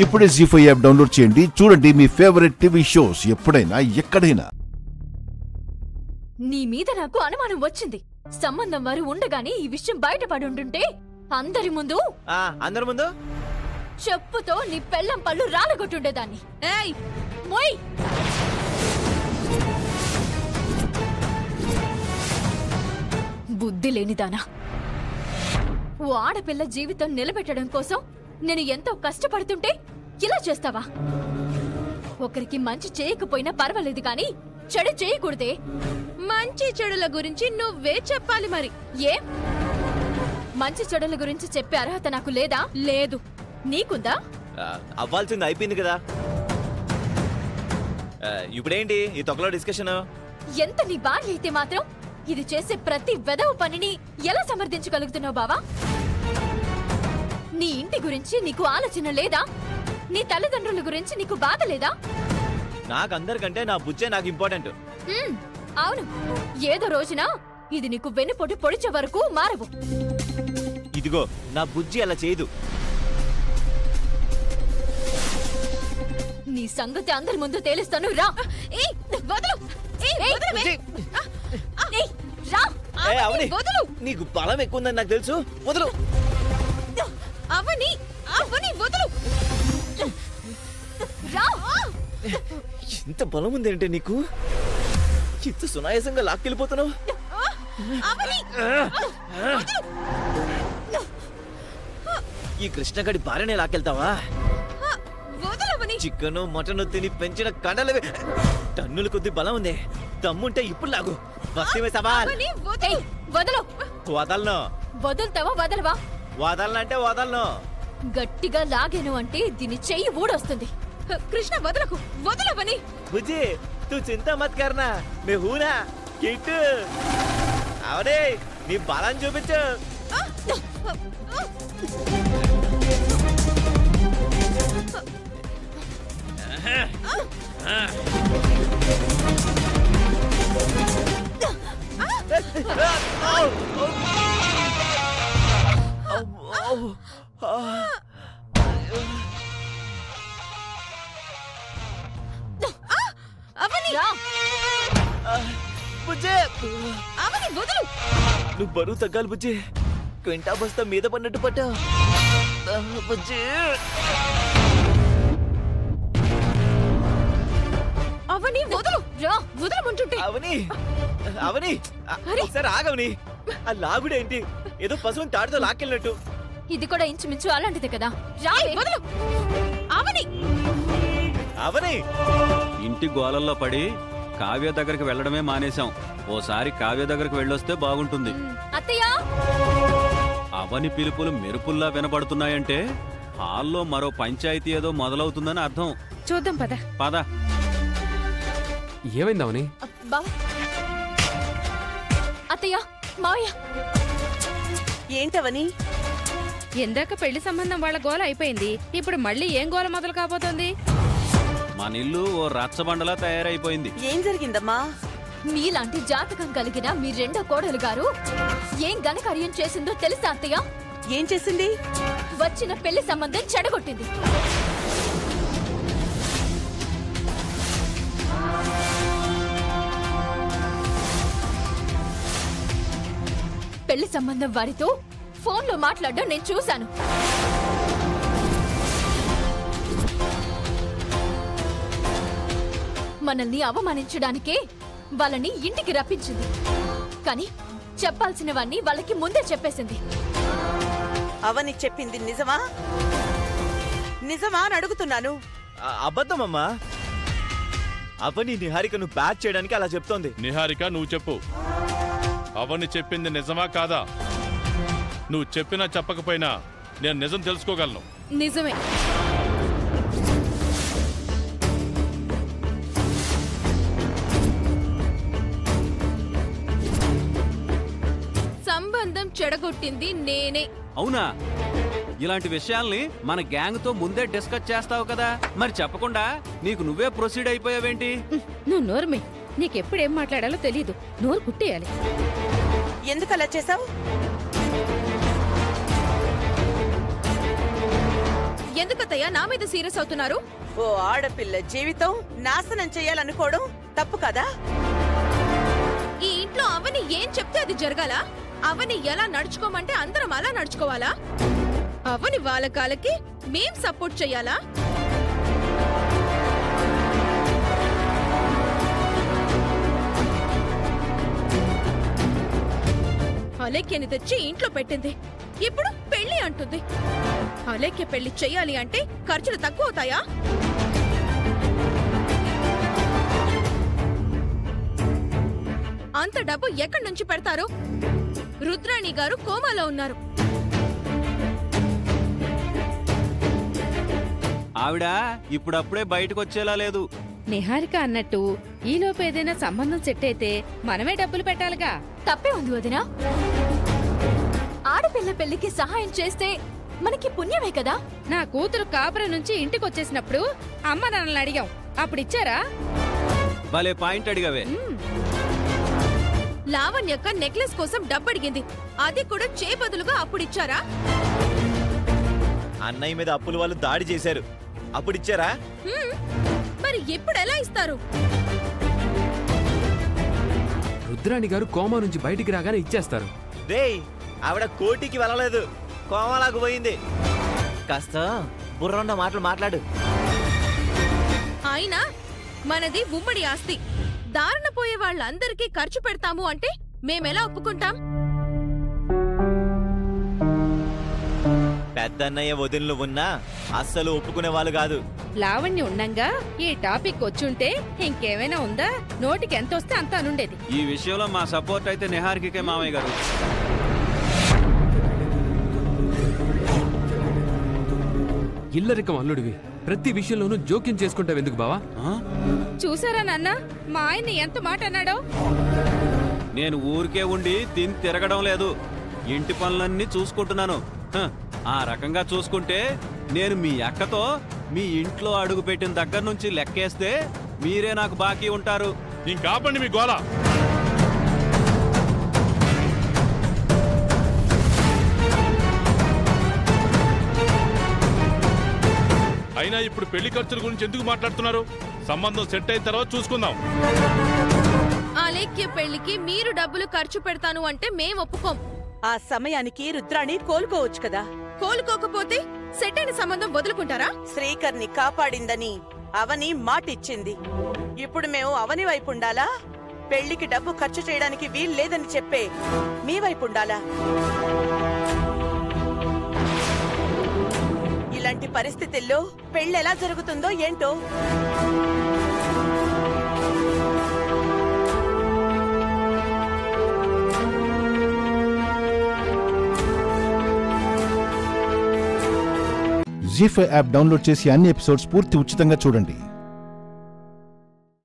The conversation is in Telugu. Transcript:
ఇప్పుడే జీ5 యాప్ డౌన్లోడ్ చేయండి. చూడండి మీ ఫేవరెట్ టీవీ షోస్ ఎప్పుడైనా ఎక్కడైనా. నీ మీద నాకు అనుమానం వచ్చింది. సంబంధం వారు ఉండగానే ఈ విషయం బయటపడి ఉంటుంటే అందరి ముందు చెప్పుతో నీ పెళ్ళం పళ్ళు రాలగొట్టుండేదాన్ని. ఏయ్ మోయ్! బుద్ధి లేనిదానా, ఓ ఆడపిల్ల జీవితం నిలబెట్టడం కోసం నేను ఎంతో కష్టపడుతుంటే ఇలా చేస్తావా? ఒకరికి మంచి చేయకపోయినా పర్వాలేదు కానీ చెడు చేయకూడదే. మంచి చెడుల గురించి నువ్వే చెప్పాలి. మరి ఏ మంచి చెడుల గురించి చెప్పే అర్హత నాకు లేదా? లేదు. నీకుందా? అవ్వాల్సింది అయిపోయింది కదా. ఇప్పుడేంటి ఈ తొక్కలో డిస్కషన్? ఎంత నీ భార్య అయితే మాత్రం ఇది చేసే ప్రతి వెదవ పనిని ఎలా సమర్థించగలుగుతున్నావు బావా? నీ ఇంటి గురించి నీకు ఆలోచన లేదా? నీ తల్లిదండ్రుల గురించి నీకు బాధ లేదా? నాకందరికంటే నా బుజ్జే నాకు ఇంపార్టెంట్. అవును, ఏదో రోజున ఇది నీకు వెన్నుపోటు పొడిచే వరకు మారవు. ఇదిగో నా బుజ్జి అలా చేయదు. నీ సంగతి అందరి ముందు తేలుస్తాను. రా! నీకు బలం ఎక్కువ ఉందని నాకు తెలుసు. వదులు. ఇంత బలం ఉందేంటే నీకు? ఇంత సునాయాసంగా లాక్కెళ్ళిపోతున్నావు. ఈ కృష్ణగడి భార్యనే లాక్కెళ్తావా? చికెను మటన్ తిని పెంచిన కండలవి టన్నుల కొద్ది బలం ఉంది. దమ్ముంటే ఇప్పుడు లాగు. వదలను. వదులుతావా వదలవా? వదలనంటే వదలను. గట్టిగా లాగేను అంటే దీని చెయ్యి ఊడొస్తుంది. కృష్ణ వదలకు. వదలవని. బుజ్జి తూ చింతా మత్ కర్నా. మే హూనా కిట్టు. అవనే నీ బలం చూపించు. నువ్వు బరువు తగ్గాలి బుజ్జి. క్వింటా బస్తా మీద పడినట్టు పట్టావు బుజ్జి. అవని వదులు. రా వదలమంటుంటే. అవని ఒకసారి ఆగవని. ఆ లాగుడేంటి? ఏదో పశువుని తాడుతో లాక్కెళ్ళినట్టు. ఇది కూడా ఇంచుమించు అలాంటిదే కదా. రా వదులు. అవని ఇంటి గోలల్లో పడి కావ్య దగ్గరికి వెళ్ళడమే మానేశాం. ఓసారి కావ్య దగ్గరికి వెళ్ళొస్తే బాగుంటుంది. అత్తయ్య! అవని పిలుపులు మెరుపుల్లా వినబడుతున్నాయంటే హాల్లో మరో పంచాయతీ ఏదో మొదలవుతుందని అర్థం. చూద్దాం పద. పద. ఏమైందవని? అత్తయ్య, మావయ్య. ఏంటవని? ఎందాక పెళ్లి సంబంధం వాళ్ళ గోల అయిపోయింది. ఇప్పుడు మళ్ళీ ఏం గోల మొదలు కాబోతోంది? మన ఇల్లు ఓ రచ్చబండలా తయారైపోయింది. ఏం జరిగిందమ్మా? మీలాంటి జాతకం కలిగిన మీ రెండో కోడలు గారు ఏం ఘనకార్యం చేసిందో తెలుసా అత్తయ్య? ఏం చేసింది? వచ్చిన పెళ్లి సంబంధం చెడగొట్టింది. పెళ్లి సంబంధం వారితో ఫోన్లో మాట్లాడడం నేను చూశాను. మనల్ని అవమానించడానికే వాళ్ళని ఇంటికి రప్పించింది. కానీ చెప్పాల్సినవన్నీ వాళ్ళకి ముందే చెప్పేసింది. అవని చెప్పింది నిజమా? నిజమా అని అడుగుతున్నాను. అబద్ధమమ్మా. అవని నిహారికను ప్యాచ్ చేయడానికి అలా చెప్తోంది. నిహారిక నువ్వు చెప్పు, అవని చెప్పింది నిజమా కాదా? నువ్వు చెప్పినా చెప్పకపోయినా నేను నిజం తెలుసుకోగలను. నిజమే. సంబంధం చెడగొట్టింది నేనే. అవునా? ఇలాంటి విషయాల్ని మన గ్యాంగ్ తో ముందే డిస్కస్ చేస్తావు కదా, మరి చెప్పకుండా నీకు నువ్వే ప్రొసీడ్ అయిపోయావేంటి? నువ్వు నోరుమే. నీకెప్పుడేం మాట్లాడాలో తెలీదు. నోరు కుట్టేయాలి. ఎందుకలా చేసావు? ఎందుకత్తయ్య నా మీద సీరియస్ అవుతున్నారు? ఓ ఆడపిల్ల జీవితం నాశనం చేయాలనుకోవడం తప్పు కదా? ఈ ఇంట్లో అవని ఏం చెప్తే అది జరగాల? అవని ఎలా నడుచుకోమంటే అందరం అలా నడుచుకోవాలా? అవని వాళ్ళ కాలకి మేం సపోర్ట్ చెయ్యాలా? అలేఖ్యని తెచ్చి ఇంట్లో పెట్టింది, ఇప్పుడు పెళ్లి అంటుంది. అలేఖ్య పెళ్లి చెయ్యాలి అంటే ఖర్చులు తక్కువ అవుతాయా? అంత డబ్బు ఎక్కడి నుంచి పెడతారు? రుద్రాణి గారు కోమాలో ఉన్నారు. ఆవిడ ఇప్పుడప్పుడే బయటకు వచ్చేలా లేదు. నిహారిక అన్నట్టు ఈలోపు ఏదైనా సంబంధం సెట్ అయితే మనమే డబ్బులు పెట్టాలిగా. తప్పే ఉంది వదినా. ఆడపిల్ల పెళ్లికి సహాయం చేస్తే మనకి పుణ్యమే కదా. నా కూతురు కాపురం నుంచి ఇంటికొచ్చేసినప్పుడు అమ్మ నాన్నల్ని అడిగాం, అప్పుడిచ్చారా? భలే పాయింట్ అడిగావే. లావణ్యక్క నెక్లెస్ కోసం డబ్బడిగింది, అది కూడా చేబదులుగా అప్పుడిచ్చారా? అన్నయ్య మీద అప్పుల వాళ్ళు దాడి చేశారు, అప్పుడిచ్చారా? మరి ఇప్పుడు ఎలా ఇస్తారు? రుద్రాణి గారు కోమా నుంచి బయటికి రాగానే ఇచ్చేస్తారు. రేయ్, ఆవిడ కోటికి వెళ్ళలేదు, కోమలాకు పోయింది. కాస్త బుర్రండ మాటలు మాట్లాడు. అయినా మనది ఉమ్మడి ఆస్తి. దారిన పోయే వాళ్ళందరికీ ఖర్చు పెడతాము అంటే మేమెలా ఒప్పుకుంటాం? పెద్దన్నయ్య వదినలు ఉన్నా అస్సలు ఒప్పుకునే వాళ్ళు కాదు. లావణ్య ఉండంగా ఈ టాపిక్ వచ్చుంటే ఇంకేమైనా ఉందా? నోటికి ఎంత వస్తే అంత అనుండేది. ఈ విషయంలో మా సపోర్ట్ అయితే నిహారికే మామయ్య గారు. ఇల్లరికం అల్లుడివి, ప్రతి విషయంలోనూ జోక్యం చేసుకుంటావెందుకు బావా? చూసారా నాన్న, మా ఆయన్ని ఎంత మాట అన్నాడో? నేను ఊరికే ఉండి తిని తిరగడం లేదు, ఇంటి పనులన్నీ చూసుకుంటున్నాను. ఆ రకంగా చూసుకుంటే నేను మీ అక్కతో మీ ఇంట్లో అడుగు పెట్టిన దగ్గర నుంచి లెక్కేస్తే మీరే నాకు బాకీ ఉంటారు. ఇంకాపండి మీ గోల. అయినా ఇప్పుడు పెళ్లి ఖర్చుల గురించి ఎందుకు మాట్లాడుతున్నారు? సంబంధం సెట్ అయిన తర్వాత చూసుకుందాం. అలేఖ్య పెళ్లికి మీరు డబ్బులు ఖర్చు పెడతాను అంటే మేం ఒప్పుకోం. ఆ సమయానికి రుద్రాణి కోలుకోవచ్చు కదా. కోలుకోకపోతే సెట్ అయిన సంబంధం వదులుకుంటారా? శ్రీకర్ని కాపాడిందని అవని మాటిచ్చింది. ఇప్పుడు మేము అవని వైపు ఉండాలా? పెళ్లికి డబ్బు ఖర్చు చేయడానికి వీల్లేదని చెప్పే మీ వైపు ఉండాలా? ఇలాంటి పరిస్థితుల్లో పెళ్లి ఎలా జరుగుతుందో ఏంటో. జీ5 యాప్ డౌన్లోడ్ చేసి అన్ని ఎపిసోడ్స్ పూర్తి ఉచితంగా చూడండి.